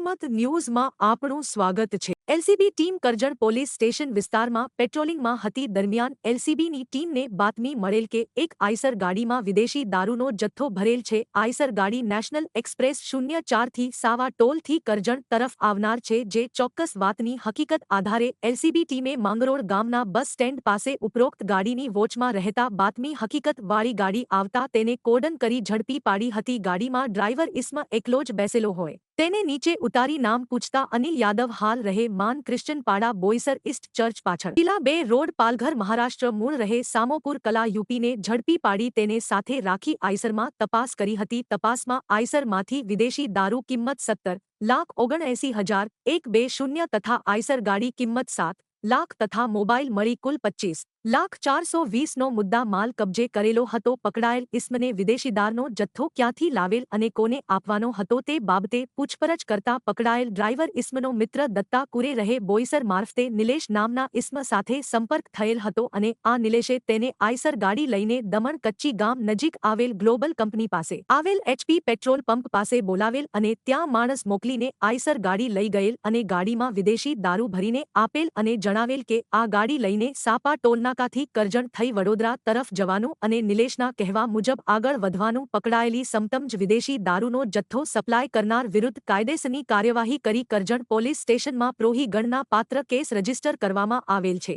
જનમત ન્યૂઝમાં આપનું સ્વાગત છે। LCB team Karjan police station વિસ્તારમાં પેટ્રોલિંગમાં હતી દરમિયાન એલસીબીની ટીમને બાતમી મળેલ કે એક આઈસર ગાડીમાં વિદેશી દારૂનો જથ્થો ભરેલ છે। આઈસર ગાડી નેશનલ એક્સપ્રેસ 04 થી સાવા ટોલથી કરજણ તરફ આવનાર છે, જે ચોક્કસ વાતની હકીકત આધારે એલસીબી ટીમે માંગરોળ ગામના બસ સ્ટેન્ડ પાસે ઉપરોક્ત ગાડીની વોચમાં રહેતા બાતમી હકીકત વાળી ગાડી આવતા તેને કોર્ડન કરી ઝડપી પાડી હતી। ગાડીમાં ડ્રાઈવર ઇસ્મ એકલો જ બેસેલો હોય તેને નીચે ઉતારી નામ પૂછતા અનિલ યાદવ હાલ રહે માન ક્રિશ્ચન પાડા બોઈસર ઈસ્ટ ચર્ચ પાછળ કિલા 2 રોડ પાલઘર મહારાષ્ટ્ર મૂળ રહે સામોપુર કલા યુપીને ઝડપી પાડી તેને સાથે રાખી આઈસરમાં તપાસ કરી હતી। તપાસમાં આઈસરમાંથી વિદેશી દારૂ કિંમત 17,79,120 તથા આઈસર ગાડી કિંમત 7 લાખ તથા મોબાઈલ મળી કુલ 25,04,20 નો મુદ્દા માલ કબજે કરેલો હતો। પકડાયેલ ઇસ્મને વિદેશી દારૂનો જથ્થો ક્યાંથી લાવેલ અને કોને આપવાનો હતો તે બાબતે પૂછપરછ કરતા પકડાયેલ ડ્રાઈવર ઇસ્મનો મિત્ર દત્તા કુરે રહે બોઈસર મારફતે નિલેશ નામના ઇસ્મ સાથે સંપર્ક થયેલ હતો અને આ નિલેશે તેને આઈસર ગાડી લઈને દમણ કચ્ચી ગામ નજીક આવેલ ગ્લોબલ કંપની પાસે આવેલ એચપી પેટ્રોલ પંપ પાસે બોલાવેલ અને ત્યાં માણસ મોકલીને આઈસર ગાડી લઈ ગયેલ અને ગાડીમાં વિદેશી દારૂ ભરીને આપેલ અને જણાવેલ કે આ ગાડી લઈને સાપા ટોલનાકાથી કરજણ થઈ વડોદરા તરફ જવાનું અને નિલેશના કહેવા મુજબ આગળ વધવાનું। પકડાયેલી સમતમજ વિદેશી દારૂનો જથ્થો સપ્લાય કરનાર વિરુદ્ધ કાયદેસરની કાર્યવાહી કરી કરજણ પોલીસ સ્ટેશનમાં પ્રોહી ગણના પાત્ર કેસ રજીસ્ટર કરવામાં આવેલ છે।